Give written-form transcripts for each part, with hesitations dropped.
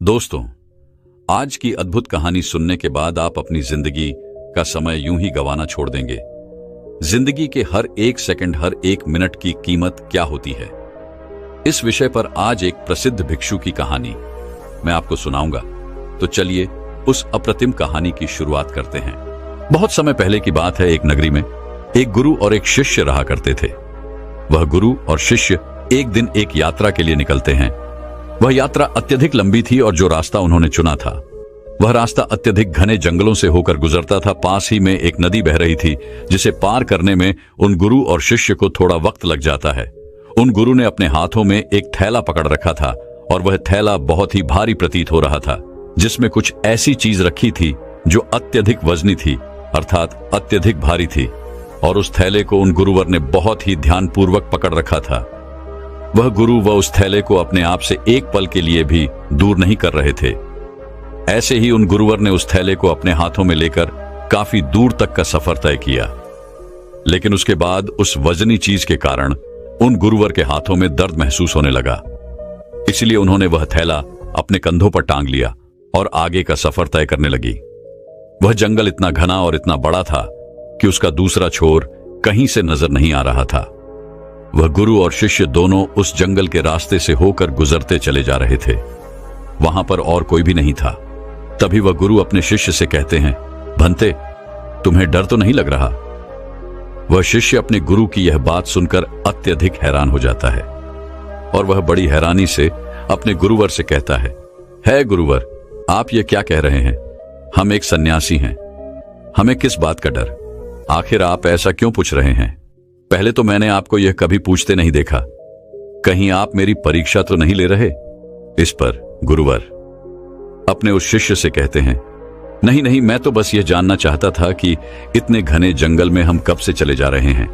दोस्तों, आज की अद्भुत कहानी सुनने के बाद आप अपनी जिंदगी का समय यूं ही गंवाना छोड़ देंगे। जिंदगी के हर एक सेकंड, हर एक मिनट की कीमत क्या होती है, इस विषय पर आज एक प्रसिद्ध भिक्षु की कहानी मैं आपको सुनाऊंगा। तो चलिए उस अप्रतिम कहानी की शुरुआत करते हैं। बहुत समय पहले की बात है। एक नगरी में एक गुरु और एक शिष्य रहा करते थे। वह गुरु और शिष्य एक दिन एक यात्रा के लिए निकलते हैं। वह यात्रा अत्यधिक लंबी थी और जो रास्ता उन्होंने चुना था वह रास्ता अत्यधिक घने जंगलों से होकर गुजरता था। पास ही में एक नदी बह रही थी जिसे पार करने में उन गुरु और शिष्य को थोड़ा वक्त लग जाता है। उन गुरु ने अपने हाथों में एक थैला पकड़ रखा था और वह थैला बहुत ही भारी प्रतीत हो रहा था, जिसमें कुछ ऐसी चीज रखी थी जो अत्यधिक वजनी थी, अर्थात अत्यधिक भारी थी। और उस थैले को उन गुरुवर ने बहुत ही ध्यानपूर्वक पकड़ रखा था। वह गुरु व उस थैले को अपने आप से एक पल के लिए भी दूर नहीं कर रहे थे। ऐसे ही उन गुरुवर ने उस थैले को अपने हाथों में लेकर काफी दूर तक का सफर तय किया। लेकिन उसके बाद उस वजनी चीज के कारण उन गुरुवर के हाथों में दर्द महसूस होने लगा। इसलिए उन्होंने वह थैला अपने कंधों पर टांग लिया और आगे का सफर तय करने लगी। वह जंगल इतना घना और इतना बड़ा था कि उसका दूसरा छोर कहीं से नजर नहीं आ रहा था। वह गुरु और शिष्य दोनों उस जंगल के रास्ते से होकर गुजरते चले जा रहे थे। वहां पर और कोई भी नहीं था। तभी वह गुरु अपने शिष्य से कहते हैं, भंते, तुम्हें डर तो नहीं लग रहा? वह शिष्य अपने गुरु की यह बात सुनकर अत्यधिक हैरान हो जाता है और वह बड़ी हैरानी से अपने गुरुवर से कहता है गुरुवर, आप ये क्या कह रहे हैं? हम एक सन्यासी हैं, हमें किस बात का डर? आखिर आप ऐसा क्यों पूछ रहे हैं? पहले तो मैंने आपको यह कभी पूछते नहीं देखा। कहीं आप मेरी परीक्षा तो नहीं ले रहे? इस पर गुरुवर अपने उस शिष्य से कहते हैं, नहीं नहीं, मैं तो बस यह जानना चाहता था कि इतने घने जंगल में हम कब से चले जा रहे हैं।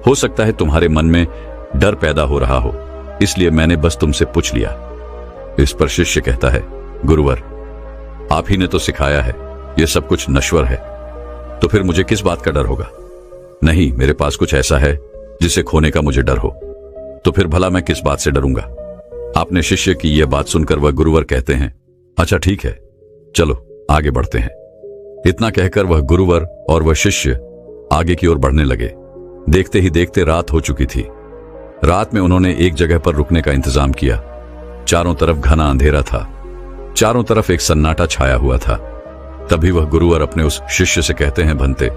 हो सकता है तुम्हारे मन में डर पैदा हो रहा हो, इसलिए मैंने बस तुमसे पूछ लिया। इस पर शिष्य कहता है, गुरुवर, आप ही ने तो सिखाया है यह सब कुछ नश्वर है, तो फिर मुझे किस बात का डर होगा? नहीं, मेरे पास कुछ ऐसा है जिसे खोने का मुझे डर हो, तो फिर भला मैं किस बात से डरूंगा? आपने शिष्य की यह बात सुनकर वह गुरुवर कहते हैं, अच्छा ठीक है, चलो आगे बढ़ते हैं। इतना कहकर वह गुरुवर और वह शिष्य आगे की ओर बढ़ने लगे। देखते ही देखते रात हो चुकी थी। रात में उन्होंने एक जगह पर रुकने का इंतजाम किया। चारों तरफ घना अंधेरा था, चारों तरफ एक सन्नाटा छाया हुआ था। तभी वह गुरुवर अपने उस शिष्य से कहते हैं, भंते,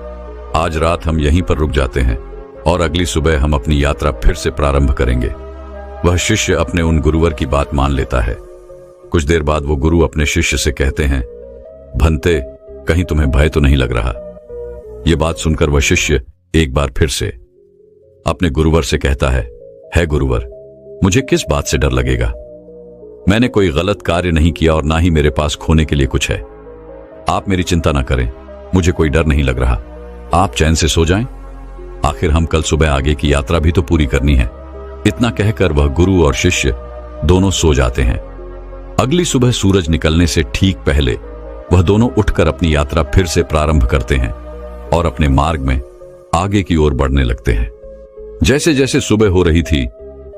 आज रात हम यहीं पर रुक जाते हैं और अगली सुबह हम अपनी यात्रा फिर से प्रारंभ करेंगे। वह शिष्य अपने उन गुरुवर की बात मान लेता है। कुछ देर बाद वो गुरु अपने शिष्य से कहते हैं, भंते, कहीं तुम्हें भय तो नहीं लग रहा? यह बात सुनकर वह शिष्य एक बार फिर से अपने गुरुवर से कहता है गुरुवर, मुझे किस बात से डर लगेगा? मैंने कोई गलत कार्य नहीं किया और ना ही मेरे पास खोने के लिए कुछ है। आप मेरी चिंता ना करें, मुझे कोई डर नहीं लग रहा। आप चैन से सो जाएं। आखिर हम कल सुबह आगे की यात्रा भी तो पूरी करनी है। इतना कहकर वह गुरु और शिष्य दोनों सो जाते हैं। अगली सुबह सूरज निकलने से ठीक पहले वह दोनों उठकर अपनी यात्रा फिर से प्रारंभ करते हैं और अपने मार्ग में आगे की ओर बढ़ने लगते हैं। जैसे जैसे सुबह हो रही थी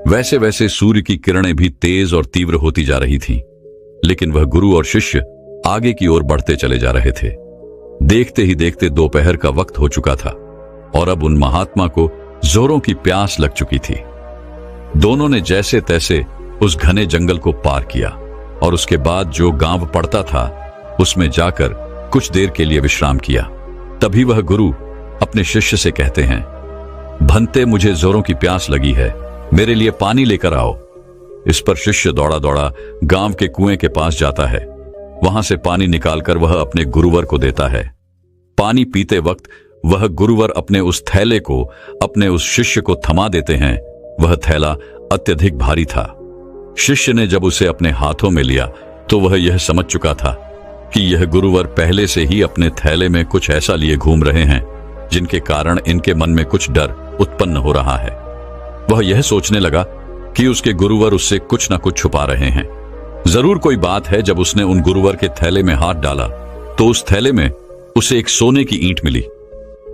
वैसे वैसे सूर्य की किरणें भी तेज और तीव्र होती जा रही थीं। लेकिन वह गुरु और शिष्य आगे की ओर बढ़ते चले जा रहे थे। देखते ही देखते दोपहर का वक्त हो चुका था और अब उन महात्मा को जोरों की प्यास लग चुकी थी। दोनों ने जैसे तैसे उस घने जंगल को पार किया और उसके बाद जो गांव पड़ता था उसमें जाकर कुछ देर के लिए विश्राम किया। तभी वह गुरु अपने शिष्य से कहते हैं, भंते, मुझे जोरों की प्यास लगी है, मेरे लिए पानी लेकर आओ। इस पर शिष्य दौड़ा दौड़ा गांव के कुएं के पास जाता है। वहां से पानी निकालकर वह अपने गुरुवर को देता है। पानी पीते वक्त वह गुरुवर अपने उस थैले को अपने उस शिष्य को थमा देते हैं। वह थैला अत्यधिक भारी था। शिष्य ने जब उसे अपने हाथों में लिया तो वह यह समझ चुका था कि यह गुरुवर पहले से ही अपने थैले में कुछ ऐसा लिए घूम रहे हैं जिनके कारण इनके मन में कुछ डर उत्पन्न हो रहा है। वह यह सोचने लगा कि उसके गुरुवर उससे कुछ न कुछ छुपा रहे हैं। जरूर कोई बात है। जब उसने उन गुरुवर के थैले में हाथ डाला तो उस थैले में उसे एक सोने की ईंट मिली।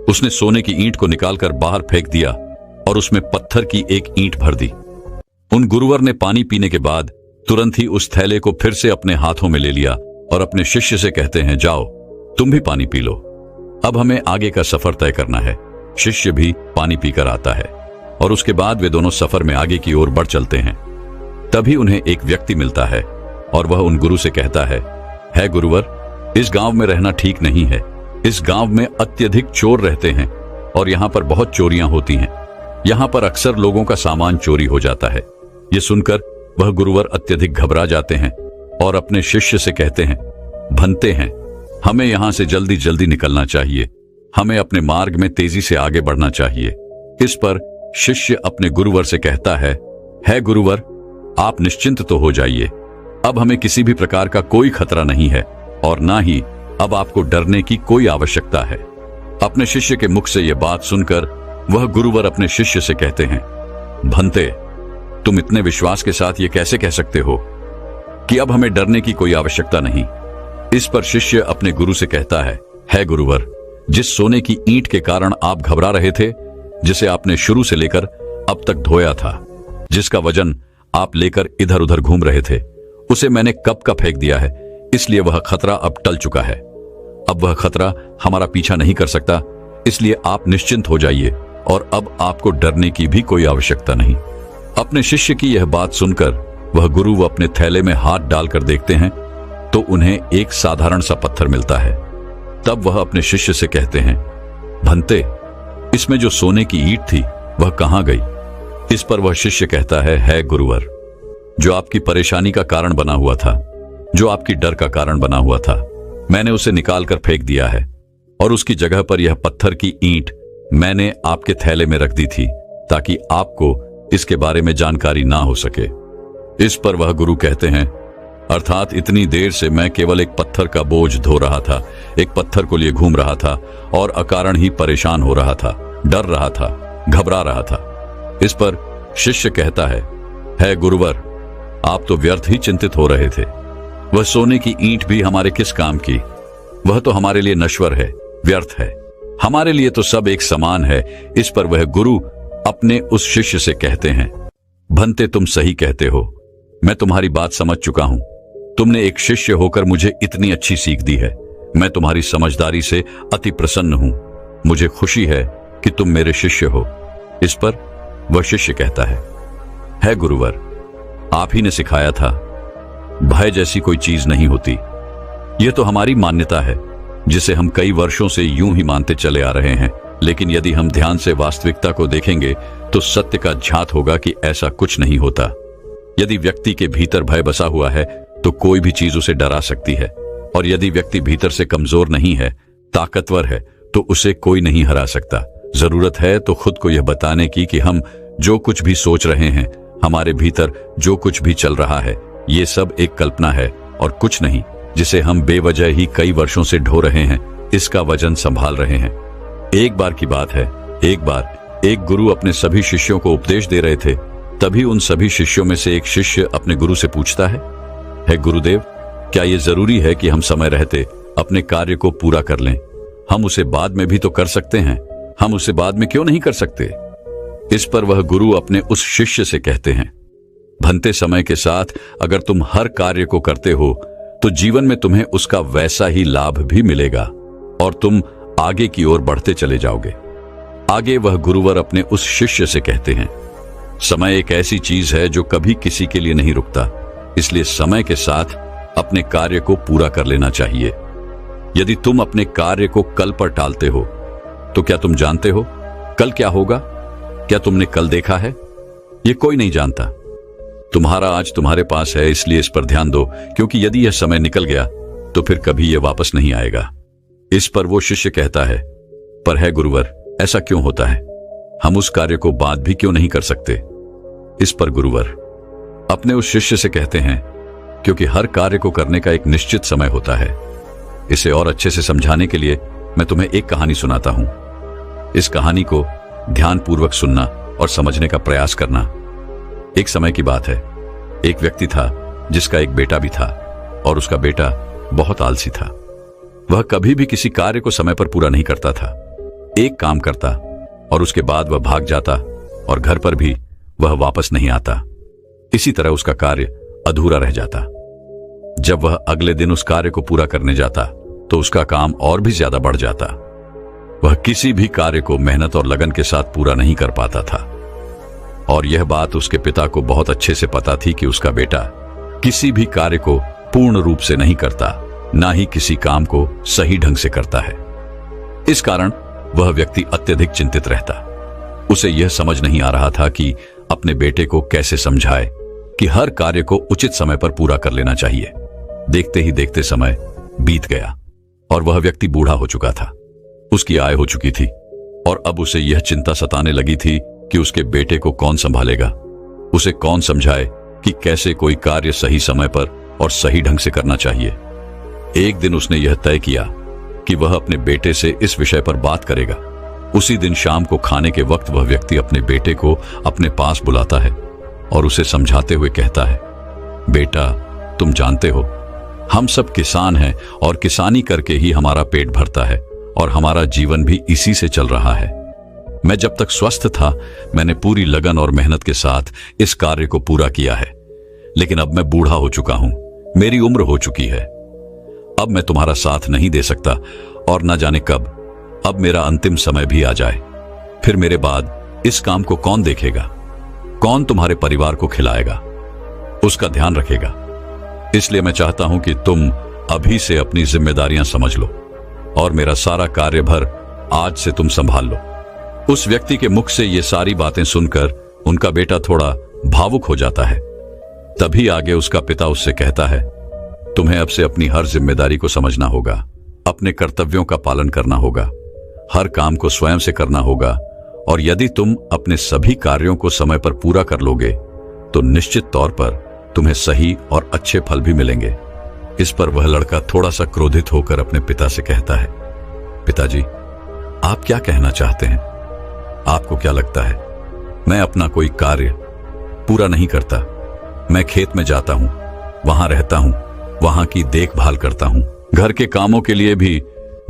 उसने सोने की ईंट को निकालकर बाहर फेंक दिया और उसमें पत्थर की एक ईंट भर दी। उन गुरुवर ने पानी पीने के बाद तुरंत ही उस थैले को फिर से अपने हाथों में ले लिया और अपने शिष्य से कहते हैं, जाओ तुम भी पानी पी लो, अब हमें आगे का सफर तय करना है। शिष्य भी पानी पीकर आता है और उसके बाद वे दोनों सफर में आगे की ओर बढ़ चलते हैं। तभी उन्हें एक व्यक्ति मिलता है और वह उन गुरु से कहता है गुरुवर, इस गांव में रहना ठीक नहीं है। इस गांव में अत्यधिक चोर रहते हैं और यहाँ पर बहुत चोरियां होती हैं। यहाँ पर अक्सर लोगों का सामान चोरी हो जाता है। ये सुनकर वह गुरुवर अत्यधिक घबरा जाते हैं और अपने शिष्य से कहते हैं, भंते हैं, हमें यहाँ से जल्दी जल्दी निकलना चाहिए। हमें अपने मार्ग में तेजी से आगे बढ़ना चाहिए। इस पर शिष्य अपने गुरुवर से कहता है गुरुवर, आप निश्चिंत तो हो जाइए। अब हमें किसी भी प्रकार का कोई खतरा नहीं है और ना ही अब आपको डरने की कोई आवश्यकता है। अपने शिष्य के मुख से यह बात सुनकर वह गुरुवर अपने शिष्य से कहते हैं, भंते, तुम इतने विश्वास के साथ ये कैसे कह सकते हो कि अब हमें डरने की कोई आवश्यकता नहीं। इस पर शिष्य अपने गुरु से कहता है गुरुवर, जिस सोने की ईंट के कारण आप घबरा रहे थे, जिसे आपने शुरू से लेकर अब तक धोया था, जिसका वजन आप लेकर इधर उधर घूम रहे थे, उसे मैंने कब का फेंक दिया है। इसलिए वह खतरा अब टल चुका है। अब वह खतरा हमारा पीछा नहीं कर सकता। इसलिए आप निश्चिंत हो जाइए और अब आपको डरने की भी कोई आवश्यकता नहीं। अपने शिष्य की यह बात सुनकर वह गुरु अपने थैले में हाथ डालकर देखते हैं तो उन्हें एक साधारण सा पत्थर मिलता है। तब वह अपने शिष्य से कहते हैं, भंते, इसमें जो सोने की ईंट थी वह कहां गई? इस पर वह शिष्य कहता है गुरुवर, जो आपकी परेशानी का कारण बना हुआ था, जो आपकी डर का कारण बना हुआ था, मैंने उसे निकालकर फेंक दिया है और उसकी जगह पर यह पत्थर की ईंट मैंने आपके थैले में रख दी थी ताकि आपको इसके बारे में जानकारी ना हो सके। इस पर वह गुरु कहते हैं, अर्थात इतनी देर से मैं केवल एक पत्थर का बोझ धो रहा था, एक पत्थर को लिए घूम रहा था और अकारण ही परेशान हो रहा था, डर रहा था, घबरा रहा था। इस पर शिष्य कहता है गुरुवर, आप तो व्यर्थ ही चिंतित हो रहे थे। वह सोने की ईंट भी हमारे किस काम की? वह तो हमारे लिए नश्वर है, व्यर्थ है। हमारे लिए तो सब एक समान है। इस पर वह गुरु अपने उस शिष्य से कहते हैं, भंते, तुम सही कहते हो, मैं तुम्हारी बात समझ चुका हूं। तुमने एक शिष्य होकर मुझे इतनी अच्छी सीख दी है। मैं तुम्हारी समझदारी से अति प्रसन्न हूं। मुझे खुशी है कि तुम मेरे शिष्य हो। इस पर वह शिष्य कहता है गुरुवर, आप ही ने सिखाया था, भय जैसी कोई चीज नहीं होती। यह तो हमारी मान्यता है जिसे हम कई वर्षों से यूं ही मानते चले आ रहे हैं। लेकिन यदि हम ध्यान से वास्तविकता को देखेंगे तो सत्य का झात होगा कि ऐसा कुछ नहीं होता। यदि व्यक्ति के भीतर भय बसा हुआ है तो कोई भी चीज उसे डरा सकती है, और यदि व्यक्ति भीतर से कमजोर नहीं है, ताकतवर है, तो उसे कोई नहीं हरा सकता। जरूरत है तो खुद को यह बताने की कि हम जो कुछ भी सोच रहे हैं, हमारे भीतर जो कुछ भी चल रहा है, ये सब एक कल्पना है और कुछ नहीं, जिसे हम बेवजह ही कई वर्षों से ढो रहे हैं, इसका वजन संभाल रहे हैं। एक बार की बात है, एक बार एक गुरु अपने सभी शिष्यों को उपदेश दे रहे थे। तभी उन सभी शिष्यों में से एक शिष्य अपने गुरु से पूछता है गुरुदेव, क्या यह जरूरी है कि हम समय रहते अपने कार्य को पूरा कर लें? हम उसे बाद में भी तो कर सकते हैं, हम उसे बाद में क्यों नहीं कर सकते? इस पर वह गुरु अपने उस शिष्य से कहते हैं, भंते, समय के साथ अगर तुम हर कार्य को करते हो तो जीवन में तुम्हें उसका वैसा ही लाभ भी मिलेगा और तुम आगे की ओर बढ़ते चले जाओगे। आगे वह गुरुवर अपने उस शिष्य से कहते हैं, समय एक ऐसी चीज है जो कभी किसी के लिए नहीं रुकता, इसलिए समय के साथ अपने कार्य को पूरा कर लेना चाहिए। यदि तुम अपने कार्य को कल पर टालते हो तो क्या तुम जानते हो कल क्या होगा? क्या तुमने कल देखा है? यह कोई नहीं जानता। तुम्हारा आज तुम्हारे पास है, इसलिए इस पर ध्यान दो, क्योंकि यदि यह समय निकल गया तो फिर कभी यह वापस नहीं आएगा। इस पर वो शिष्य कहता है, पर गुरुवर, ऐसा क्यों होता है? हम उस कार्य को बाद भी क्यों नहीं कर सकते? इस पर गुरुवर अपने उस शिष्य से कहते हैं, क्योंकि हर कार्य को करने का एक निश्चित समय होता है। इसे और अच्छे से समझाने के लिए मैं तुम्हें एक कहानी सुनाता हूं। इस कहानी को ध्यानपूर्वक सुनना और समझने का प्रयास करना। एक समय की बात है, एक व्यक्ति था जिसका एक बेटा भी था और उसका बेटा बहुत आलसी था। वह कभी भी किसी कार्य को समय पर पूरा नहीं करता था। एक काम करता और उसके बाद वह भाग जाता और घर पर भी वह वापस नहीं आता। इसी तरह उसका कार्य अधूरा रह जाता। जब वह अगले दिन उस कार्य को पूरा करने जाता तो उसका काम और भी ज्यादा बढ़ जाता। वह किसी भी कार्य को मेहनत और लगन के साथ पूरा नहीं कर पाता था, और यह बात उसके पिता को बहुत अच्छे से पता थी कि उसका बेटा किसी भी कार्य को पूर्ण रूप से नहीं करता, ना ही किसी काम को सही ढंग से करता है। इस कारण वह व्यक्ति अत्यधिक चिंतित रहता। उसे यह समझ नहीं आ रहा था कि अपने बेटे को कैसे समझाए कि हर कार्य को उचित समय पर पूरा कर लेना चाहिए। देखते ही देखते समय बीत गया और वह व्यक्ति बूढ़ा हो चुका था। उसकी आय हो चुकी थी और अब उसे यह चिंता सताने लगी थी कि उसके बेटे को कौन संभालेगा, उसे कौन समझाए कि कैसे कोई कार्य सही समय पर और सही ढंग से करना चाहिए। एक दिन उसने यह तय किया कि वह अपने बेटे से इस विषय पर बात करेगा। उसी दिन शाम को खाने के वक्त वह व्यक्ति अपने बेटे को अपने पास बुलाता है और उसे समझाते हुए कहता है, बेटा, तुम जानते हो हम सब किसान हैं और किसानी करके ही हमारा पेट भरता है और हमारा जीवन भी इसी से चल रहा है। मैं जब तक स्वस्थ था मैंने पूरी लगन और मेहनत के साथ इस कार्य को पूरा किया है, लेकिन अब मैं बूढ़ा हो चुका हूं, मेरी उम्र हो चुकी है। अब मैं तुम्हारा साथ नहीं दे सकता और न जाने कब अब मेरा अंतिम समय भी आ जाए। फिर मेरे बाद इस काम को कौन देखेगा, कौन तुम्हारे परिवार को खिलाएगा, उसका ध्यान रखेगा। इसलिए मैं चाहता हूं कि तुम अभी से अपनी जिम्मेदारियां समझ लो और मेरा सारा कार्यभार आज से तुम संभाल लो। उस व्यक्ति के मुख से ये सारी बातें सुनकर उनका बेटा थोड़ा भावुक हो जाता है। तभी आगे उसका पिता उससे कहता है, तुम्हें अब से अपनी हर जिम्मेदारी को समझना होगा, अपने कर्तव्यों का पालन करना होगा, हर काम को स्वयं से करना होगा, और यदि तुम अपने सभी कार्यों को समय पर पूरा कर लोगे तो निश्चित तौर पर तुम्हें सही और अच्छे फल भी मिलेंगे। इस पर वह लड़का थोड़ा सा क्रोधित होकर अपने पिता से कहता है, पिताजी, आप क्या कहना चाहते हैं? आपको क्या लगता है मैं अपना कोई कार्य पूरा नहीं करता? मैं खेत में जाता हूं, वहां रहता हूं, वहां की देखभाल करता हूं, घर के कामों के लिए भी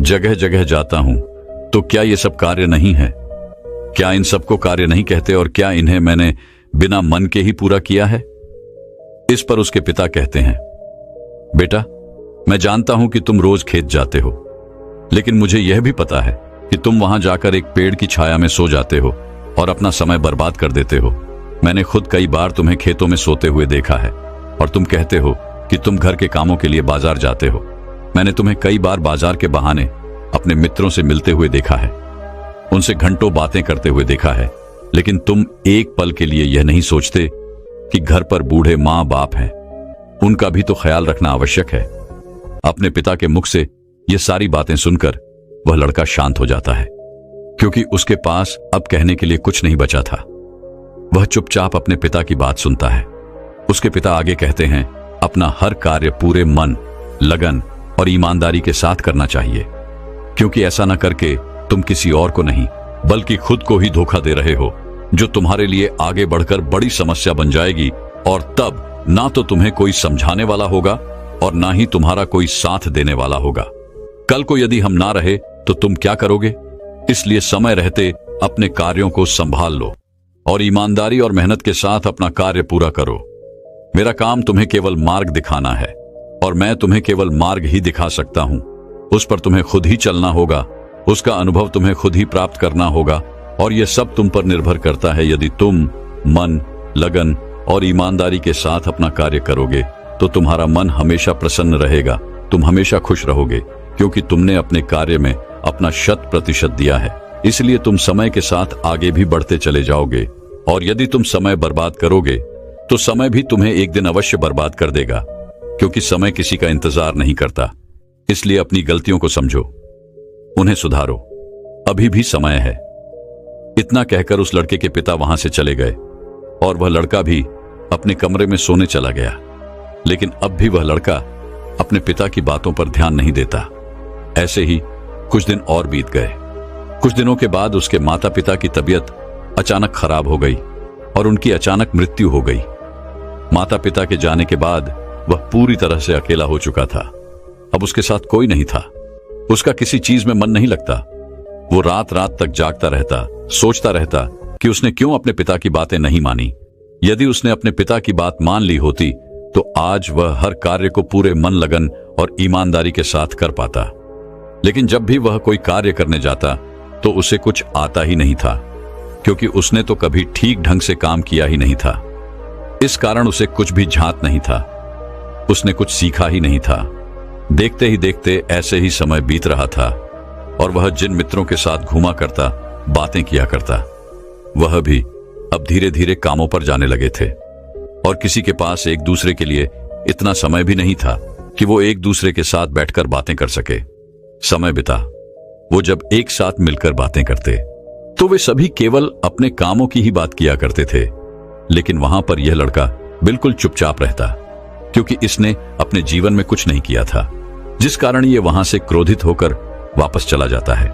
जगह जगह जाता हूं, तो क्या ये सब कार्य नहीं है? क्या इन सबको कार्य नहीं कहते और क्या इन्हें मैंने बिना मन के ही पूरा किया है? इस पर उसके पिता कहते हैं, बेटा, मैं जानता हूं कि तुम रोज खेत जाते हो, लेकिन मुझे यह भी पता है कि तुम वहां जाकर एक पेड़ की छाया में सो जाते हो और अपना समय बर्बाद कर देते हो। मैंने खुद कई बार तुम्हें खेतों में सोते हुए देखा है और तुम कहते हो कि तुम घर के कामों के लिए बाजार जाते हो। मैंने तुम्हें कई बार बाजार के बहाने अपने मित्रों से मिलते हुए देखा है, उनसे घंटों बातें करते हुए देखा है, लेकिन तुम एक पल के लिए यह नहीं सोचते कि घर पर बूढ़े माँ बाप हैं, उनका भी तो ख्याल रखना आवश्यक है। अपने पिता के मुख से ये सारी बातें सुनकर वह लड़का शांत हो जाता है, क्योंकि उसके पास अब कहने के लिए कुछ नहीं बचा था। वह चुपचाप अपने पिता की बात सुनता है। उसके पिता आगे कहते हैं, अपना हर कार्य पूरे मन, लगन और ईमानदारी के साथ करना चाहिए, क्योंकि ऐसा न करके तुम किसी और को नहीं बल्कि खुद को ही धोखा दे रहे हो, जो तुम्हारे लिए आगे बढ़कर बड़ी समस्या बन जाएगी, और तब ना तो तुम्हें कोई समझाने वाला होगा और ना ही तुम्हारा कोई साथ देने वाला होगा। कल को यदि हम ना रहे तो तुम क्या करोगे? इसलिए समय रहते अपने कार्यों को संभाल लो और ईमानदारी और मेहनत के साथ अपना कार्य पूरा करो। मेरा काम तुम्हें केवल मार्ग दिखाना है और मैं तुम्हें केवल मार्ग ही दिखा सकता हूं। उस पर तुम्हें खुद ही चलना होगा, उसका अनुभव तुम्हें खुद ही प्राप्त करना होगा, और यह सब तुम पर निर्भर करता है। यदि तुम मन, लगन और ईमानदारी के साथ अपना कार्य करोगे तो तुम्हारा मन हमेशा प्रसन्न रहेगा, तुम हमेशा खुश रहोगे, क्योंकि तुमने अपने कार्य में अपना 100% दिया है। इसलिए तुम समय के साथ आगे भी बढ़ते चले जाओगे, और यदि तुम समय बर्बाद करोगे तो समय भी तुम्हें एक दिन अवश्य बर्बाद कर देगा, क्योंकि समय किसी का इंतजार नहीं करता। इसलिए अपनी गलतियों को समझो, उन्हें सुधारो, अभी भी समय है। इतना कहकर उस लड़के के पिता वहां से चले गए और वह लड़का भी अपने कमरे में सोने चला गया। लेकिन अब भी वह लड़का अपने पिता की बातों पर ध्यान नहीं देता। ऐसे ही कुछ दिन और बीत गए। कुछ दिनों के बाद उसके माता पिता की तबीयत अचानक खराब हो गई और उनकी अचानक मृत्यु हो गई। माता पिता के जाने के बाद वह पूरी तरह से अकेला हो चुका था। अब उसके साथ कोई नहीं था, उसका किसी चीज में मन नहीं लगता। वो रात रात तक जागता रहता, सोचता रहता कि उसने क्यों अपने पिता की बातें नहीं मानी। यदि उसने अपने पिता की बात मान ली होती तो आज वह हर कार्य को पूरे मन लगन और ईमानदारी के साथ कर पाता। लेकिन जब भी वह कोई कार्य करने जाता तो उसे कुछ आता ही नहीं था, क्योंकि उसने तो कभी ठीक ढंग से काम किया ही नहीं था। इस कारण उसे कुछ भी झांत नहीं था, उसने कुछ सीखा ही नहीं था। देखते ही देखते ऐसे ही समय बीत रहा था और वह जिन मित्रों के साथ घूमा करता, बातें किया करता, वह भी अब धीरे धीरे कामों पर जाने लगे थे और किसी के पास एक दूसरे के लिए इतना समय भी नहीं था कि वो एक दूसरे के साथ बैठकर बातें कर सके। समय बिता, वो जब एक साथ मिलकर बातें करते तो वे सभी केवल अपने कामों की ही बात किया करते थे। लेकिन वहां पर यह लड़का बिल्कुल चुपचाप रहता, क्योंकि इसने अपने जीवन में कुछ नहीं किया था, जिस कारण ये वहां से क्रोधित होकर वापस चला जाता है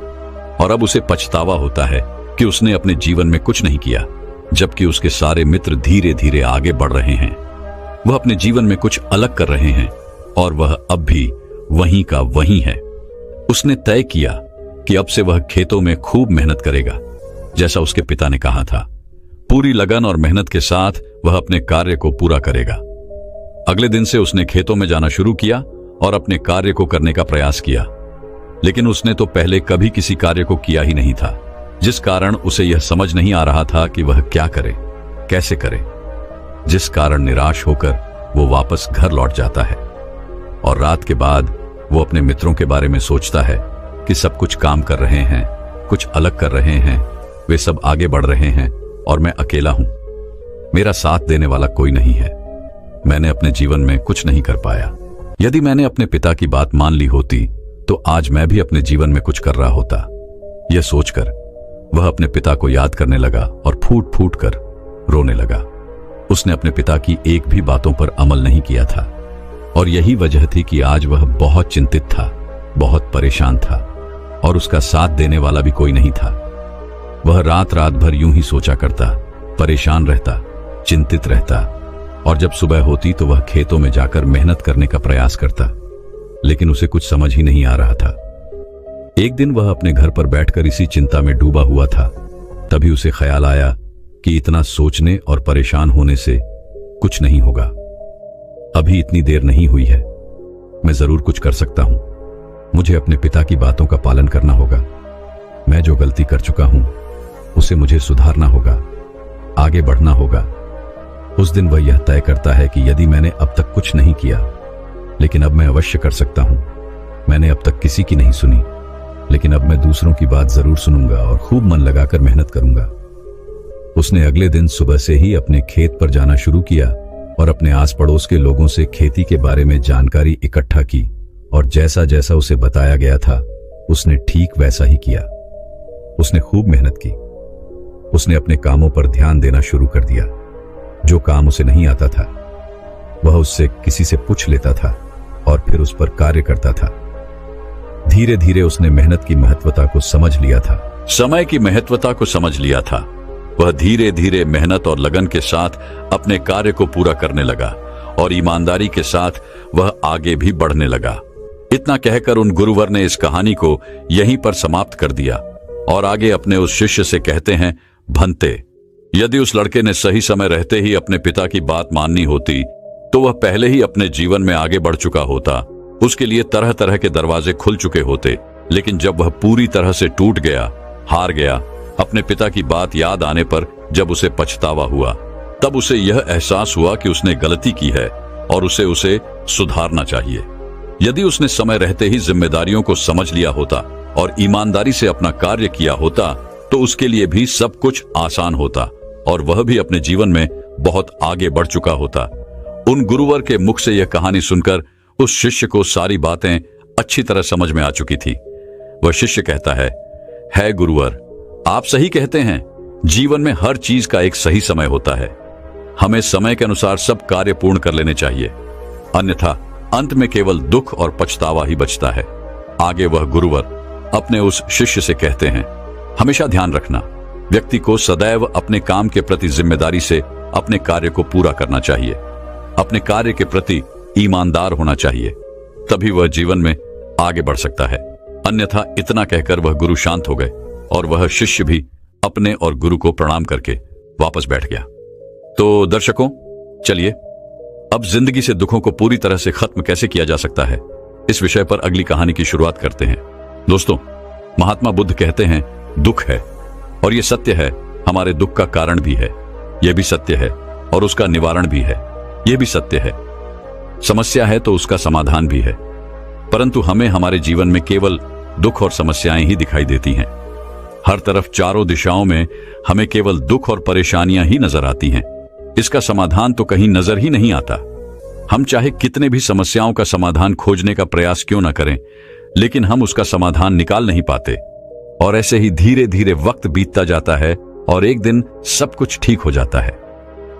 और अब उसे पछतावा होता है कि उसने अपने जीवन में कुछ नहीं किया, जबकि उसके सारे मित्र धीरे धीरे आगे बढ़ रहे हैं। वह अपने जीवन में कुछ अलग कर रहे हैं और वह अब भी वहीं का वहीं है। उसने तय किया कि अब से वह खेतों में खूब मेहनत करेगा, जैसा उसके पिता ने कहा था। पूरी लगन और मेहनत के साथ वह अपने कार्य को पूरा करेगा। अगले दिन से उसने खेतों में जाना शुरू किया और अपने कार्य को करने का प्रयास किया। लेकिन उसने तो पहले कभी किसी कार्य को किया ही नहीं था, जिस कारण उसे यह समझ नहीं आ रहा था कि वह क्या करे, कैसे करे, जिस कारण निराश होकर वो वापस घर लौट जाता है और रात के बाद वो अपने मित्रों के बारे में सोचता है कि सब कुछ काम कर रहे हैं, कुछ अलग कर रहे हैं, वे सब आगे बढ़ रहे हैं और मैं अकेला हूं। मेरा साथ देने वाला कोई नहीं है। मैंने अपने जीवन में कुछ नहीं कर पाया। यदि मैंने अपने पिता की बात मान ली होती तो आज मैं भी अपने जीवन में कुछ कर रहा होता। यह सोचकर वह अपने पिता को याद करने लगा और फूट फूट कर रोने लगा। उसने अपने पिता की एक भी बातों पर अमल नहीं किया था और यही वजह थी कि आज वह बहुत चिंतित था, बहुत परेशान था और उसका साथ देने वाला भी कोई नहीं था। वह रात रात भर यूं ही सोचा करता, परेशान रहता, चिंतित रहता और जब सुबह होती तो वह खेतों में जाकर मेहनत करने का प्रयास करता, लेकिन उसे कुछ समझ ही नहीं आ रहा था। एक दिन वह अपने घर पर बैठकर इसी चिंता में डूबा हुआ था। तभी उसे ख्याल आया कि इतना सोचने और परेशान होने से कुछ नहीं होगा। अभी इतनी देर नहीं हुई है, मैं जरूर कुछ कर सकता हूं। मुझे अपने पिता की बातों का पालन करना होगा। मैं जो गलती कर चुका हूं उसे मुझे सुधारना होगा, आगे बढ़ना होगा। उस दिन वह यह तय करता है कि यदि मैंने अब तक कुछ नहीं किया, लेकिन अब मैं अवश्य कर सकता हूं। मैंने अब तक किसी की नहीं सुनी, लेकिन अब मैं दूसरों की बात जरूर सुनूंगा और खूब मन लगाकर मेहनत करूंगा। उसने अगले दिन सुबह से ही अपने खेत पर जाना शुरू किया और अपने आस पड़ोस के लोगों से खेती के बारे में जानकारी इकट्ठा की और जैसा जैसा उसे बताया गया था उसने ठीक वैसा ही किया। उसने खूब मेहनत की। उसने अपने कामों पर ध्यान देना शुरू कर दिया। जो काम उसे नहीं आता था वह उससे किसी से पूछ लेता था और फिर उस पर कार्य करता था। धीरे धीरे उसने मेहनत की महत्वता को समझ लिया था, समय की महत्वता को समझ लिया था। वह धीरे धीरे मेहनत और लगन के साथ अपने कार्य को पूरा करने लगा और ईमानदारी के साथ वह आगे भी बढ़ने लगा। इतना कहकर उन गुरुवर ने इस कहानी को यहीं पर समाप्त कर दिया और आगे अपने उस शिष्य से कहते हैं, भंते, यदि उस लड़के ने सही समय रहते ही अपने पिता की बात माननी होती तो वह पहले ही अपने जीवन में आगे बढ़ चुका होता। उसके लिए तरह तरह के दरवाजे खुल चुके होते। लेकिन जब वह पूरी तरह से टूट गया, हार गया, अपने पिता की बात याद आने पर जब उसे पछतावा हुआ, तब उसे यह एहसास हुआ कि उसने गलती की है और उसे सुधारना चाहिए। यदि उसने समय रहते ही जिम्मेदारियों को समझ लिया होता और ईमानदारी से अपना कार्य किया होता तो उसके लिए भी सब कुछ आसान होता और वह भी अपने जीवन में बहुत आगे बढ़ चुका होता। उन गुरुवर के मुख से यह कहानी सुनकर उस शिष्य को सारी बातें अच्छी तरह समझ में आ चुकी थी। वह शिष्य कहता है गुरुवर, आप सही कहते हैं। जीवन में हर चीज का एक सही समय होता है। हमें समय के अनुसार सब कार्य पूर्ण कर लेने चाहिए, अन्यथा अंत में केवल दुख और पछतावा ही बचता है। आगे वह गुरुवर अपने उस शिष्य से कहते हैं, हमेशा ध्यान रखना, व्यक्ति को सदैव अपने काम के प्रति जिम्मेदारी से अपने कार्य को पूरा करना चाहिए। अपने कार्य के प्रति ईमानदार होना चाहिए, तभी वह जीवन में आगे बढ़ सकता है। अन्यथा इतना कहकर वह गुरु शांत हो गए और वह शिष्य भी अपने और गुरु को प्रणाम करके वापस बैठ गया। तो दर्शकों, चलिए अब जिंदगी से दुखों को पूरी तरह से खत्म कैसे किया जा सकता है, इस विषय पर अगली कहानी की शुरुआत करते हैं। दोस्तों, महात्मा बुद्ध कहते हैं दुख है, और यह सत्य है, हमारे दुख का कारण भी है, यह भी सत्य है, और उसका निवारण भी है, यह भी सत्य है। समस्या है तो उसका समाधान भी है, परंतु हमें हमारे जीवन में केवल दुख और समस्याएं ही दिखाई देती हैं। हर तरफ चारों दिशाओं में हमें केवल दुख और परेशानियां ही नजर आती हैं। इसका समाधान तो कहीं नजर ही नहीं आता। हम चाहे कितने भी समस्याओं का समाधान खोजने का प्रयास क्यों न करें, लेकिन हम उसका समाधान निकाल नहीं पाते, और ऐसे ही धीरे धीरे वक्त बीतता जाता है और एक दिन सब कुछ ठीक हो जाता है।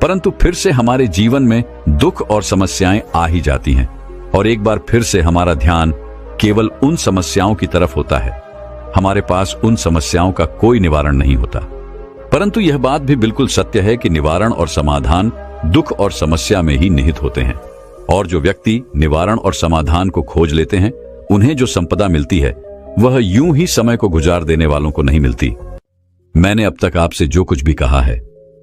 परंतु फिर से हमारे जीवन में दुख और समस्याएं आ ही जाती हैं, और एक बार फिर से हमारा ध्यान केवल उन समस्याओं की तरफ होता है। हमारे पास उन समस्याओं का कोई निवारण नहीं होता। परंतु यह बात भी बिल्कुल सत्य है कि निवारण और समाधान दुख और समस्या में ही निहित होते हैं, और जो व्यक्ति निवारण और समाधान को खोज लेते हैं, उन्हें जो संपदा मिलती है वह यूं ही समय को गुजार देने वालों को नहीं मिलती। मैंने अब तक आपसे जो कुछ भी कहा है,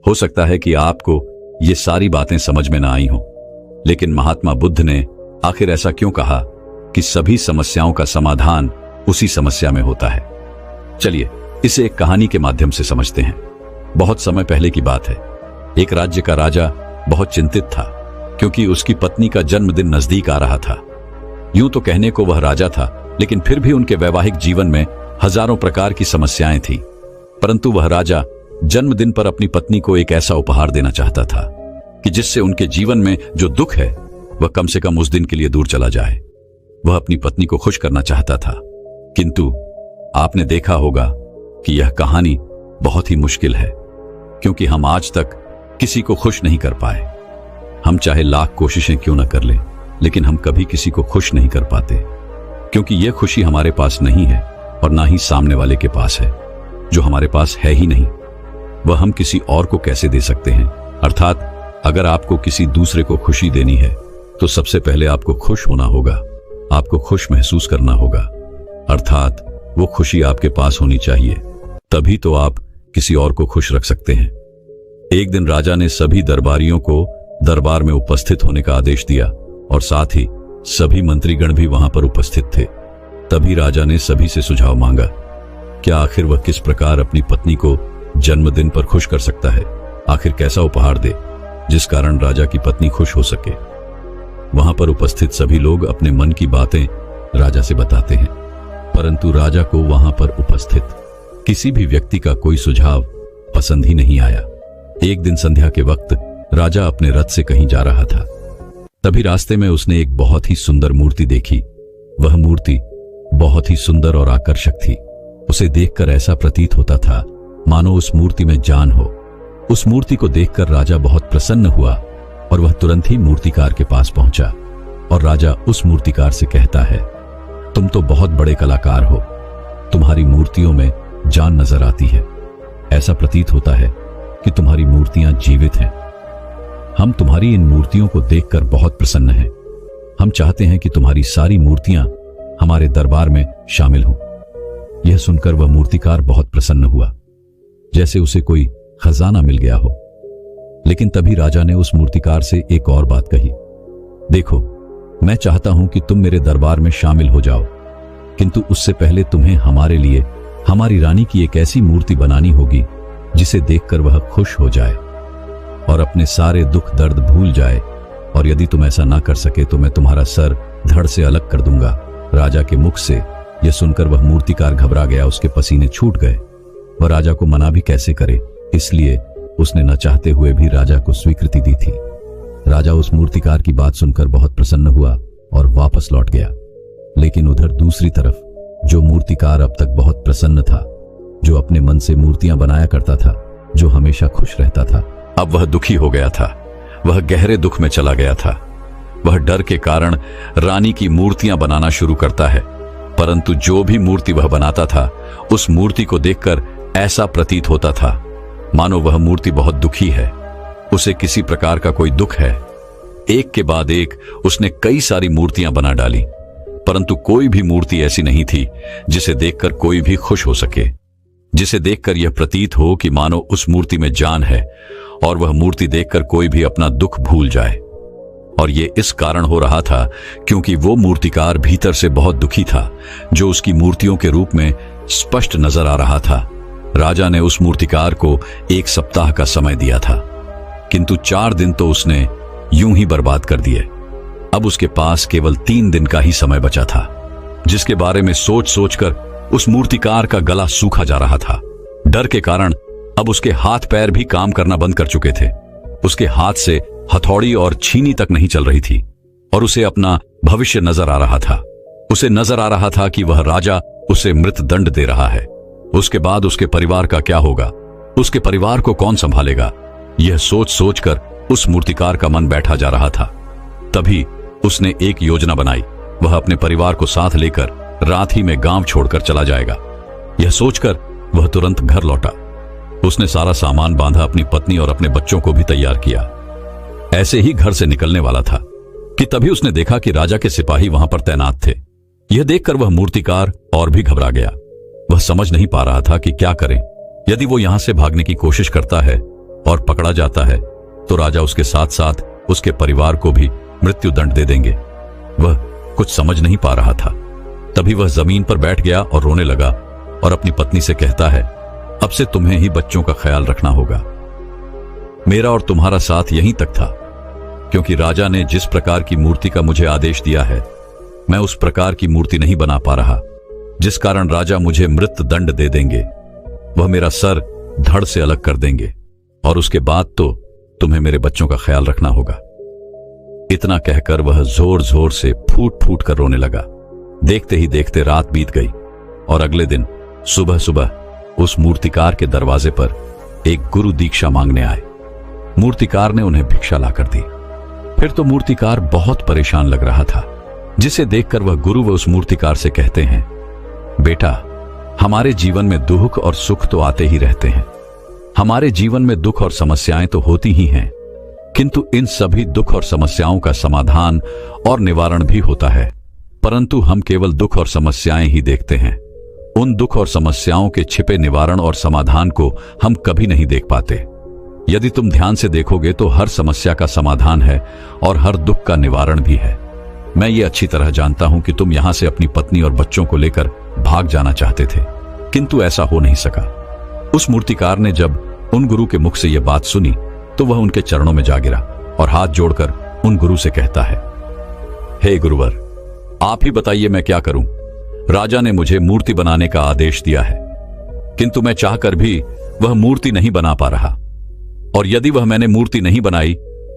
हो सकता है कि आपको ये सारी बातें समझ में ना आई हों, लेकिन महात्मा बुद्ध ने आखिर ऐसा क्यों कहा कि सभी समस्याओं का समाधान उसी समस्या में होता है। चलिए इसे एक कहानी के माध्यम से समझते हैं। बहुत समय पहले की बात है। एक राज्य का राजा बहुत चिंतित था, क्योंकि उसकी पत्नी का जन्मदिन नजदीक आ रहा था। यूं तो कहने को वह राजा था, लेकिन फिर भी उनके वैवाहिक जीवन में हजारों प्रकार की समस्याएं थी। परंतु वह राजा जन्मदिन पर अपनी पत्नी को एक ऐसा उपहार देना चाहता था कि जिससे उनके जीवन में जो दुख है वह कम से कम उस दिन के लिए दूर चला जाए। वह अपनी पत्नी को खुश करना चाहता था, किंतु आपने देखा होगा कि यह कहानी बहुत ही मुश्किल है, क्योंकि हम आज तक किसी को खुश नहीं कर पाए। हम चाहे लाख कोशिशें क्यों न कर लें, लेकिन हम कभी किसी को खुश नहीं कर पाते, क्योंकि यह खुशी हमारे पास नहीं है और ना ही सामने वाले के पास है। जो हमारे पास है ही नहीं, वह हम किसी और को कैसे दे सकते हैं। अर्थात अगर आपको किसी दूसरे को खुशी देनी है तो सबसे पहले आपको खुश होना होगा, आपको खुश महसूस करना होगा, अर्थात वो खुशी आपके पास होनी चाहिए, तभी तो आप किसी और को खुश रख सकते हैं। एक दिन राजा ने सभी दरबारियों को दरबार में उपस्थित होने का आदेश दिया, और साथ ही सभी मंत्रीगण भी वहां पर उपस्थित थे। तभी राजा ने सभी से सुझाव मांगा, क्या आखिर वह किस प्रकार अपनी पत्नी को जन्मदिन पर खुश कर सकता है। आखिर कैसा उपहार दे जिस कारण राजा की पत्नी खुश हो सके। वहां पर उपस्थित सभी लोग अपने मन की बातें राजा से बताते हैं, परंतु राजा को वहां पर उपस्थित किसी भी व्यक्ति का कोई सुझाव पसंद ही नहीं आया। एक दिन संध्या के वक्त राजा अपने रथ से कहीं जा रहा था। तभी रास्ते में उसने एक बहुत ही सुंदर मूर्ति देखी। वह मूर्ति बहुत ही सुंदर और आकर्षक थी। उसे देखकर ऐसा प्रतीत होता था मानो उस मूर्ति में जान हो। उस मूर्ति को देखकर राजा बहुत प्रसन्न हुआ और वह तुरंत ही मूर्तिकार के पास पहुंचा, और राजा उस मूर्तिकार से कहता है, तुम तो बहुत बड़े कलाकार हो, तुम्हारी मूर्तियों में जान नजर आती है। ऐसा प्रतीत होता है कि तुम्हारी मूर्तियां जीवित हैं। हम तुम्हारी इन मूर्तियों को देखकर बहुत प्रसन्न हैं। हम चाहते हैं कि तुम्हारी सारी मूर्तियां हमारे दरबार में शामिल हों। यह सुनकर वह मूर्तिकार बहुत प्रसन्न हुआ, जैसे उसे कोई खजाना मिल गया हो। लेकिन तभी राजा ने उस मूर्तिकार से एक और बात कही, देखो, मैं चाहता हूं कि तुम मेरे दरबार में शामिल हो जाओ, किंतु उससे पहले तुम्हें हमारे लिए हमारी रानी की एक ऐसी मूर्ति बनानी होगी जिसे देखकर वह खुश हो जाए और अपने सारे दुख दर्द भूल जाए, और यदि तुम ऐसा ना कर सके तो मैं तुम्हारा सर धड़ से अलग कर दूंगा। राजा के मुख से यह सुनकर वह मूर्तिकार घबरा गया, उसके पसीने छूट गए। वह राजा को मना भी कैसे करे, इसलिए उसने न चाहते हुए भी राजा को स्वीकृति दी थी। राजा उस मूर्तिकार की बात सुनकर बहुत प्रसन्न हुआ और वापस लौट गया। लेकिन उधर दूसरी तरफ जो मूर्तिकार अब तक बहुत प्रसन्न था, जो अपने मन से मूर्तियां बनाया करता था, जो हमेशा खुश रहता था, अब वह दुखी हो गया था। वह गहरे दुख में चला गया था। वह डर के कारण रानी की मूर्तियां बनाना शुरू करता है, परंतु जो भी मूर्ति वह बनाता था, उस मूर्ति को देखकर ऐसा प्रतीत होता था मानो वह मूर्ति बहुत दुखी है, उसे किसी प्रकार का कोई दुख है। एक के बाद एक उसने कई सारी मूर्तियां बना डाली, परंतु कोई भी मूर्ति ऐसी नहीं थी जिसे देखकर कोई भी खुश हो सके, जिसे देखकर यह प्रतीत हो कि मानो उस मूर्ति में जान है और वह मूर्ति देखकर कोई भी अपना दुख भूल जाए। और ये इस कारण हो रहा था क्योंकि वो मूर्तिकार भीतर से बहुत दुखी था, जो उसकी मूर्तियों के रूप में स्पष्ट नजर आ रहा था। राजा ने उस मूर्तिकार को 1 सप्ताह का समय दिया था, किंतु 4 दिन तो उसने यूं ही बर्बाद कर दिए। अब उसके पास केवल 3 दिन का ही समय बचा था, जिसके बारे में सोच सोचकर उस मूर्तिकार का गला सूखा जा रहा था। डर के कारण अब उसके हाथ पैर भी काम करना बंद कर चुके थे। उसके हाथ से हथौड़ी और छीनी तक नहीं चल रही थी और उसे अपना भविष्य नजर आ रहा था। उसे नजर आ रहा था कि वह राजा उसे मृत दंड दे रहा है। उसके बाद उसके परिवार का क्या होगा, उसके परिवार को कौन संभालेगा, यह सोच सोचकर उस मूर्तिकार का मन बैठा जा रहा था। तभी उसने एक योजना बनाई। वह अपने परिवार को साथ लेकर रात ही में गांव छोड़कर चला जाएगा। यह सोचकर वह तुरंत घर लौटा। उसने सारा सामान बांधा, अपनी पत्नी और अपने बच्चों को भी तैयार किया। ऐसे ही घर से निकलने वाला था कि तभी उसने देखा कि राजा के सिपाही वहां पर तैनात थे। यह देखकर वह मूर्तिकार और भी घबरा गया। वह समझ नहीं पा रहा था कि क्या करें। यदि वो यहां से भागने की कोशिश करता है और पकड़ा जाता है तो राजा उसके साथ साथ उसके परिवार को भी मृत्यु दंड दे देंगे। वह कुछ समझ नहीं पा रहा था। तभी वह जमीन पर बैठ गया और रोने लगा और अपनी पत्नी से कहता है, अब से तुम्हें ही बच्चों का ख्याल रखना होगा। मेरा और तुम्हारा साथ यहीं तक था, क्योंकि राजा ने जिस प्रकार की मूर्ति का मुझे आदेश दिया है, मैं उस प्रकार की मूर्ति नहीं बना पा रहा, जिस कारण राजा मुझे मृत दंड दे देंगे। वह मेरा सर धड़ से अलग कर देंगे और उसके बाद तो तुम्हें मेरे बच्चों का ख्याल रखना होगा। इतना कहकर वह जोर जोर से फूट फूट कर रोने लगा। देखते ही देखते रात बीत गई और अगले दिन सुबह सुबह उस मूर्तिकार के दरवाजे पर एक गुरु दीक्षा मांगने आए। मूर्तिकार ने उन्हें भिक्षा लाकर दी। फिर तो मूर्तिकार बहुत परेशान लग रहा था, जिसे देखकर वह गुरु व उस मूर्तिकार से कहते हैं, बेटा, हमारे जीवन में दुख और सुख तो आते ही रहते हैं। हमारे जीवन में दुख और समस्याएं तो होती ही हैं, किंतु इन सभी दुख और समस्याओं का समाधान और निवारण भी होता है, परंतु हम केवल दुख और समस्याएं ही देखते हैं। उन दुख और समस्याओं के छिपे निवारण और समाधान को हम कभी नहीं देख पाते। यदि तुम ध्यान से देखोगे तो हर समस्या का समाधान है और हर दुख का निवारण भी है। मैं ये अच्छी तरह जानता हूं कि तुम यहां से अपनी पत्नी और बच्चों को लेकर भाग जाना चाहते थे, किंतु ऐसा हो नहीं सका। उस मूर्तिकार ने जब उन गुरु के मुख से यह बात सुनी तो वह उनके चरणों में जा गिरा और हाथ जोड़कर उन गुरु से कहता है, हे गुरुवर, आप ही बताइए मैं क्या करूं। राजा ने मुझे मूर्ति बनाने का आदेश दिया है, किंतु मैं चाहकर भी वह मूर्ति नहीं बना पा रहा, और यदि वह मैंने मूर्ति नहीं बनाई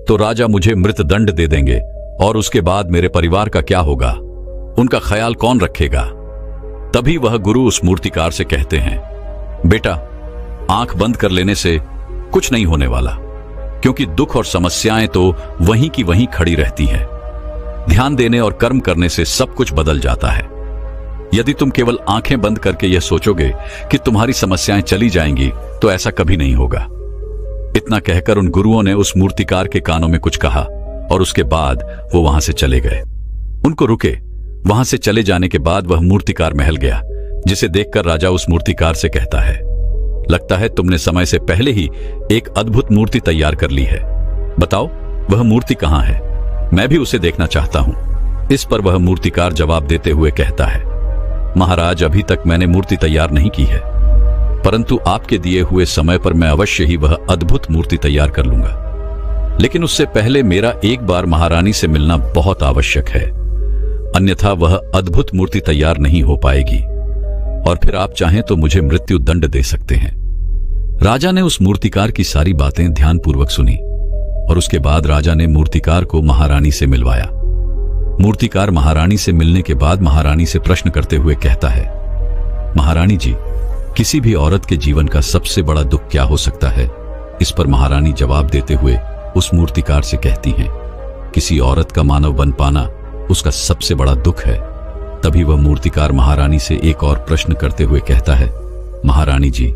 तो राजा मुझे मृत दंड दे देंगे और उसके बाद मेरे परिवार का क्या होगा, उनका ख्याल कौन रखेगा। तभी वह गुरु उस मूर्तिकार से कहते हैं, बेटा, आंख बंद कर लेने से कुछ नहीं होने वाला, क्योंकि दुख और समस्याएं तो वहीं की वहीं खड़ी रहती हैं। ध्यान देने और कर्म करने से सब कुछ बदल जाता है। यदि तुम केवल आंखें बंद करके यह सोचोगे कि तुम्हारी समस्याएं चली जाएंगी तो ऐसा कभी नहीं होगा। इतना कहकर उन गुरुओं ने उस मूर्तिकार के कानों में कुछ कहा और उसके बाद वो वहां से चले गए। उनको रुके। वहां से चले जाने के बाद वह मूर्तिकार महल गया, जिसे देखकर राजा उस मूर्तिकार से कहता है, लगता है तुमने समय से पहले ही एक अद्भुत मूर्ति तैयार कर ली है। बताओ वह मूर्ति कहां है, मैं भी उसे देखना चाहता हूं। इस पर वह मूर्तिकार जवाब देते हुए कहता है, महाराज, अभी तक मैंने मूर्ति तैयार नहीं की है, परंतु आपके दिए हुए समय पर मैं अवश्य ही वह अद्भुत मूर्ति तैयार कर लूंगा। लेकिन उससे पहले मेरा एक बार महारानी से मिलना बहुत आवश्यक है, अन्यथा वह अद्भुत मूर्ति तैयार नहीं हो पाएगी और फिर आप चाहें तो मुझे मृत्यु दंड दे सकते हैं। राजा ने उस मूर्तिकार की सारी बातें ध्यानपूर्वक सुनी और उसके बाद राजा ने मूर्तिकार को महारानी से मिलवाया। मूर्तिकार महारानी से मिलने के बाद महारानी से प्रश्न करते हुए कहता है, महारानी जी, किसी भी औरत के जीवन का सबसे बड़ा दुख क्या हो सकता है। इस पर महारानी जवाब देते हुए उस मूर्तिकार से कहती हैं, किसी औरत का मानव बन पाना उसका सबसे बड़ा दुख है। तभी वह मूर्तिकार महारानी से एक और प्रश्न करते हुए कहता है, महारानी जी,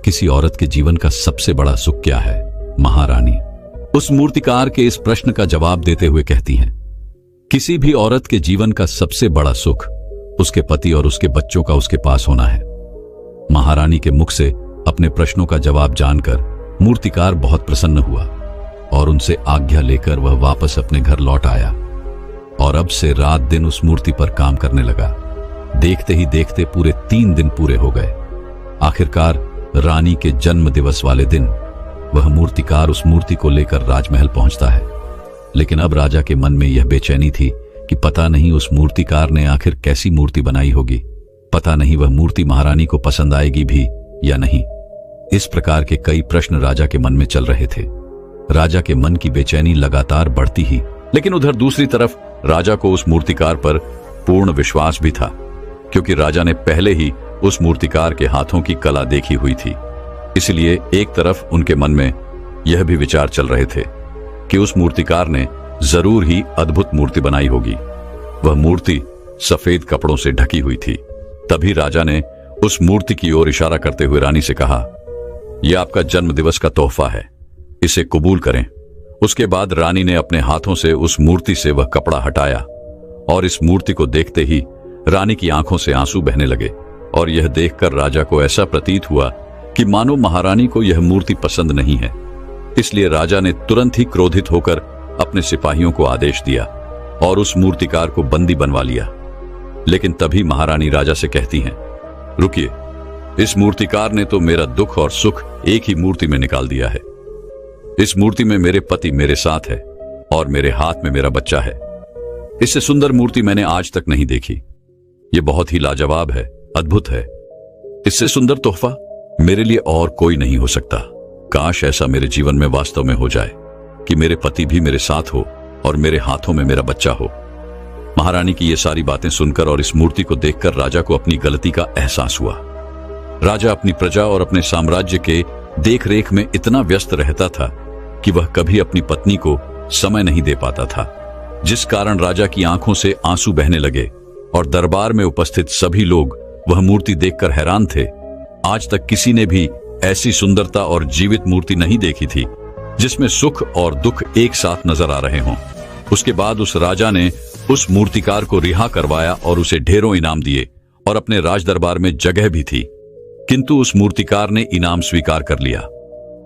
किसी औरत के जीवन का सबसे बड़ा सुख क्या है। महारानी उस मूर्तिकार के इस प्रश्न का जवाब देते हुए कहती हैं, किसी भी औरत के जीवन का सबसे बड़ा सुख उसके पति और उसके बच्चों का उसके पास होना है। महारानी के मुख से अपने प्रश्नों का जवाब जानकर मूर्तिकार बहुत प्रसन्न हुआ और उनसे आज्ञा लेकर वह वापस अपने घर लौट आया और अब से रात दिन उस मूर्ति पर काम करने लगा। देखते ही देखते पूरे 3 दिन पूरे हो गए। आखिरकार रानी के जन्म दिवस वाले दिन वह मूर्तिकार उस मूर्ति को लेकर राजमहल पहुंचता है। लेकिन अब राजा के मन में यह बेचैनी थी कि पता नहीं उस मूर्तिकार ने आखिर कैसी मूर्ति बनाई होगी, पता नहीं वह मूर्ति महारानी को पसंद आएगी भी या नहीं। इस प्रकार के कई प्रश्न राजा के मन में चल रहे थे। राजा के मन की बेचैनी लगातार बढ़ती ही, लेकिन उधर दूसरी तरफ राजा को उस मूर्तिकार पर पूर्ण विश्वास भी था, क्योंकि राजा ने पहले ही उस मूर्तिकार के हाथों की कला देखी हुई थी। इसलिए एक तरफ उनके मन में यह भी विचार चल रहे थे कि उस मूर्तिकार ने जरूर ही अद्भुत मूर्ति बनाई होगी। वह मूर्ति सफेद कपड़ों से ढकी हुई थी। तभी राजा ने उस मूर्ति की ओर इशारा करते हुए रानी से कहा, यह आपका जन्मदिवस का तोहफा है, इसे कबूल करें। उसके बाद रानी ने अपने हाथों से उस मूर्ति से वह कपड़ा हटाया और इस मूर्ति को देखते ही रानी की आंखों से आंसू बहने लगे और यह देखकर राजा को ऐसा प्रतीत हुआ कि मानो महारानी को यह मूर्ति पसंद नहीं है। इसलिए राजा ने तुरंत ही क्रोधित होकर अपने सिपाहियों को आदेश दिया और उस मूर्तिकार को बंदी बनवा लिया। लेकिन तभी महारानी राजा से कहती हैं, रुकिए, इस मूर्तिकार ने तो मेरा दुख और सुख एक ही मूर्ति में निकाल दिया है। इस मूर्ति में मेरे पति मेरे साथ है और मेरे हाथ में मेरा बच्चा है। इससे सुंदर मूर्ति मैंने आज तक नहीं देखी। यह बहुत ही लाजवाब है, अद्भुत है। इससे सुंदर तोहफा मेरे लिए और कोई नहीं हो सकता। काश ऐसा मेरे जीवन में वास्तव में हो जाए कि मेरे पति भी मेरे साथ हो और मेरे हाथों में मेरा बच्चा हो। महारानी की ये सारी बातें सुनकर और इस मूर्ति को देखकर राजा को अपनी गलती का एहसास हुआ। राजा अपनी प्रजा और अपने साम्राज्य के देखरेख में इतना व्यस्त रहता था कि वह कभी अपनी पत्नी को समय नहीं दे पाता था, जिस कारण राजा की आंखों से आंसू बहने लगे और दरबार में उपस्थित सभी लोग वह मूर्ति देखकर हैरान थे। आज तक किसी ने भी ऐसी सुंदरता और जीवित मूर्ति नहीं देखी थी जिसमें सुख और दुख एक साथ नजर आ रहे हों। उसके बाद उस राजा ने उस मूर्तिकार को रिहा करवाया और उसे ढेरों इनाम दिए और अपने राज दरबार में जगह भी थी। किंतु उस मूर्तिकार ने इनाम स्वीकार कर लिया,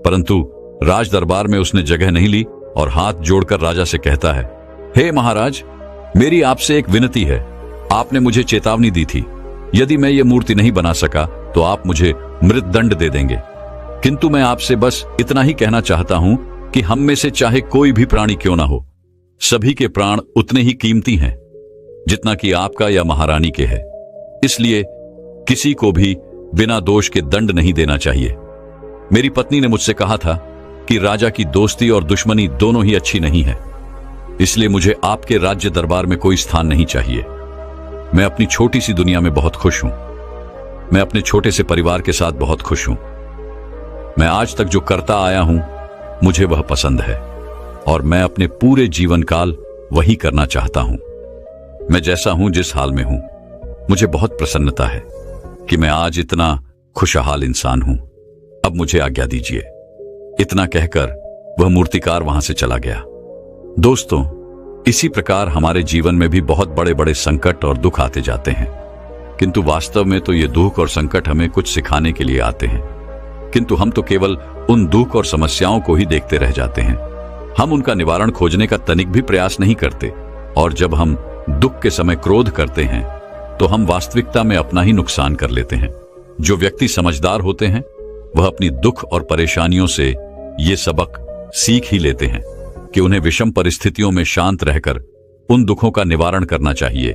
परंतु राज दरबार में उसने जगह नहीं ली और हाथ जोड़कर राजा से कहता है, हे महाराज, मेरी आपसे एक विनती है। आपने मुझे चेतावनी दी थी, यदि मैं ये मूर्ति नहीं बना सका तो आप मुझे मृत्युदंड दे देंगे। किंतु मैं आपसे बस इतना ही कहना चाहता हूं कि हम में से चाहे कोई भी प्राणी क्यों ना हो, सभी के प्राण उतने ही कीमती हैं जितना कि आपका या महारानी के है। इसलिए किसी को भी बिना दोष के दंड नहीं देना चाहिए। मेरी पत्नी ने मुझसे कहा था कि राजा की दोस्ती और दुश्मनी दोनों ही अच्छी नहीं है, इसलिए मुझे आपके राज्य दरबार में कोई स्थान नहीं चाहिए। मैं अपनी छोटी सी दुनिया में बहुत खुश हूं। मैं अपने छोटे से परिवार के साथ बहुत खुश हूं। मैं आज तक जो करता आया हूं, मुझे वह पसंद है और मैं अपने पूरे जीवन काल वही करना चाहता हूं। मैं जैसा हूं, जिस हाल में हूं, मुझे बहुत प्रसन्नता है कि मैं आज इतना खुशहाल इंसान हूं। अब मुझे आज्ञा दीजिए। इतना कहकर वह मूर्तिकार वहां से चला गया। दोस्तों, इसी प्रकार हमारे जीवन में भी बहुत बड़े बड़े संकट और दुख आते जाते हैं, किंतु वास्तव में तो ये दुख और संकट हमें कुछ सिखाने के लिए आते हैं। किंतु हम तो केवल उन दुख और समस्याओं को ही देखते रह जाते हैं। हम उनका निवारण खोजने का तनिक भी प्रयास नहीं करते और जब हम दुख के समय क्रोध करते हैं तो हम वास्तविकता में अपना ही नुकसान कर लेते हैं। जो व्यक्ति समझदार होते हैं वह अपनी दुख और परेशानियों से ये सबक सीख ही लेते हैं कि उन्हें विषम परिस्थितियों में शांत रहकर उन दुखों का निवारण करना चाहिए,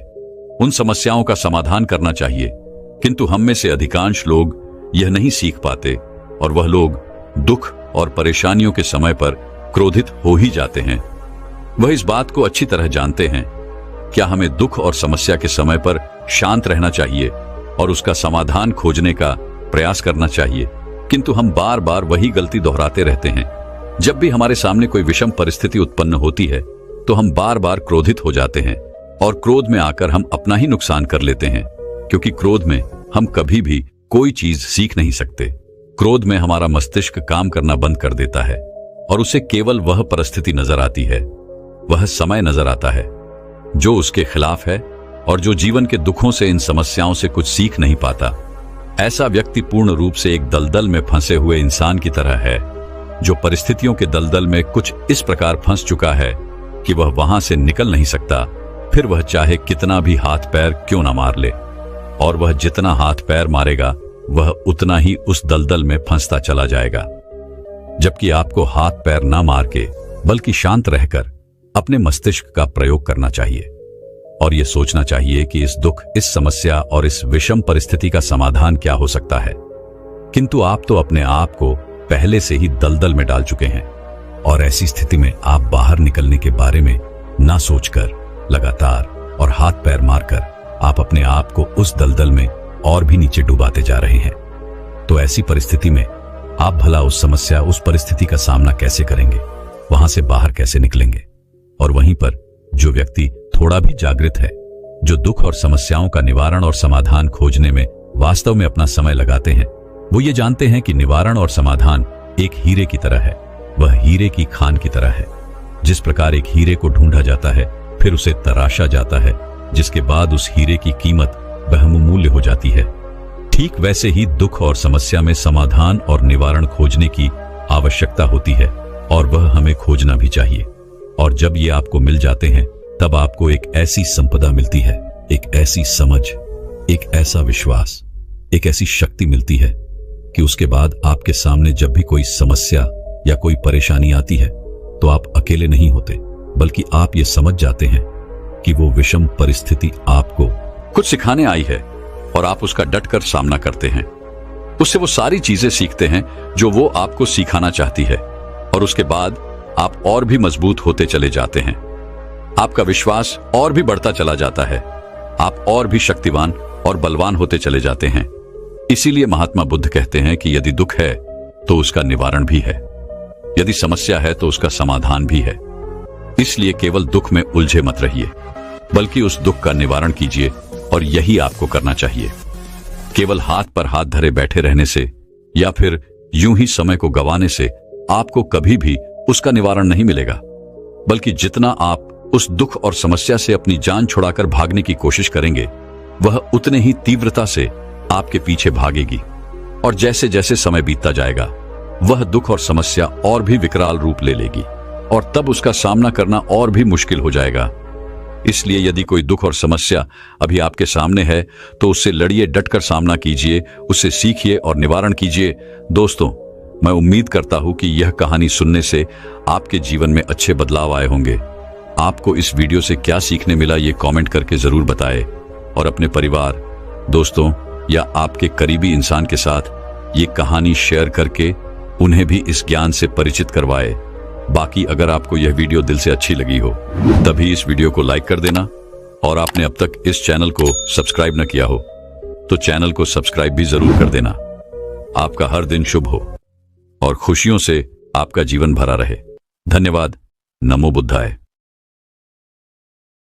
उन समस्याओं का समाधान करना चाहिए। किंतु हम में से अधिकांश लोग यह नहीं सीख पाते और वह लोग दुख और परेशानियों के समय पर क्रोधित हो ही जाते हैं। वह इस बात को अच्छी तरह जानते हैं क्या हमें दुख और समस्या के समय पर शांत रहना चाहिए और उसका समाधान खोजने का प्रयास करना चाहिए, किंतु हम बार बार वही गलती दोहराते रहते हैं। जब भी हमारे सामने कोई विषम परिस्थिति उत्पन्न होती है तो हम बार बार क्रोधित हो जाते हैं और क्रोध में आकर हम अपना ही नुकसान कर लेते हैं, क्योंकि क्रोध में हम कभी भी कोई चीज सीख नहीं सकते। क्रोध में हमारा मस्तिष्क काम करना बंद कर देता है और उसे केवल वह परिस्थिति नजर आती है, वह समय नजर आता है जो उसके खिलाफ है और जो जीवन के दुखों से, इन समस्याओं से कुछ सीख नहीं पाता। ऐसा व्यक्ति पूर्ण रूप से एक दलदल में फंसे हुए इंसान की तरह है जो परिस्थितियों के दलदल में कुछ इस प्रकार फंस चुका है कि वह वहां से निकल नहीं सकता, फिर वह चाहे कितना भी हाथ पैर क्यों ना मार ले, और वह जितना हाथ पैर मारेगा वह उतना ही उस दलदल में फंसता चला जाएगा। जबकि आपको हाथ पैर ना मार के बल्कि शांत रहकर अपने मस्तिष्क का प्रयोग करना चाहिए और यह सोचना चाहिए कि इस दुख, इस समस्या और इस विषम परिस्थिति का समाधान क्या हो सकता है। किंतु आप तो अपने आप को पहले से ही दलदल में डाल चुके हैं और ऐसी स्थिति में आप बाहर निकलने के बारे में ना सोचकर लगातार और हाथ पैर मारकर आप अपने आप को उस दलदल में और भी नीचे डुबाते जा रहे हैं। तो ऐसी परिस्थिति में आप भला उस समस्या, उस परिस्थिति का सामना कैसे करेंगे, वहां से बाहर कैसे निकलेंगे? और वहीं पर जो व्यक्ति थोड़ा भी जागृत है, जो दुख और समस्याओं का निवारण और समाधान खोजने में वास्तव में अपना समय लगाते हैं, वो ये जानते हैं कि निवारण और समाधान एक हीरे की तरह है। वह हीरे की खान की तरह है। जिस प्रकार एक हीरे को ढूंढा जाता है, फिर उसे तराशा जाता है, जिसके बाद उस हीरे की कीमत बहुमूल्य हो जाती है, ठीक वैसे ही दुख और समस्या में समाधान और निवारण खोजने की आवश्यकता होती है और वह हमें खोजना भी चाहिए। और जब ये आपको मिल जाते हैं, तब आपको एक ऐसी संपदा मिलती है, एक ऐसी समझ, एक ऐसा विश्वास, एक ऐसी शक्ति मिलती है कि उसके बाद आपके सामने जब भी कोई समस्या या कोई परेशानी आती है तो आप अकेले नहीं होते, बल्कि आप ये समझ जाते हैं कि वो विषम परिस्थिति आपको कुछ सिखाने आई है और आप उसका डटकर सामना करते हैं। उससे वो सारी चीजें सीखते हैं जो वो आपको सिखाना चाहती है और उसके बाद आप और भी मजबूत होते चले जाते हैं। आपका विश्वास और भी बढ़ता चला जाता है, आप और भी शक्तिवान और बलवान होते चले जाते हैं। इसीलिए महात्मा बुद्ध कहते हैं कि यदि दुख है तो उसका निवारण भी है, यदि समस्या है तो उसका समाधान भी है। इसलिए केवल दुख में उलझे मत रहिए, बल्कि उस दुख का निवारण कीजिए और यही आपको करना चाहिए। केवल हाथ पर हाथ धरे बैठे रहने से या फिर यूं ही समय को गंवाने से आपको कभी भी उसका निवारण नहीं मिलेगा, बल्कि जितना आप उस दुख और समस्या से अपनी जान छुड़ाकर भागने की कोशिश करेंगे, वह उतने ही तीव्रता से आपके पीछे भागेगी और जैसे जैसे समय बीतता जाएगा वह दुख और समस्या और भी विकराल रूप ले लेगी और तब उसका सामना करना और भी मुश्किल हो जाएगा। इसलिए यदि कोई दुख और समस्या अभी आपके सामने है तो उससे लड़िए, डटकर सामना कीजिए, उससे सीखिए और निवारण कीजिए। दोस्तों, मैं उम्मीद करता हूं कि यह कहानी सुनने से आपके जीवन में अच्छे बदलाव आए होंगे। आपको इस वीडियो से क्या सीखने मिला ये कमेंट करके जरूर बताएं और अपने परिवार, दोस्तों या आपके करीबी इंसान के साथ ये कहानी शेयर करके उन्हें भी इस ज्ञान से परिचित करवाएं। बाकी अगर आपको यह वीडियो दिल से अच्छी लगी हो तभी इस वीडियो को लाइक कर देना और आपने अब तक इस चैनल को सब्सक्राइब न किया हो तो चैनल को सब्सक्राइब भी जरूर कर देना। आपका हर दिन शुभ हो और खुशियों से आपका जीवन भरा रहे। धन्यवाद। नमो बुद्धाय।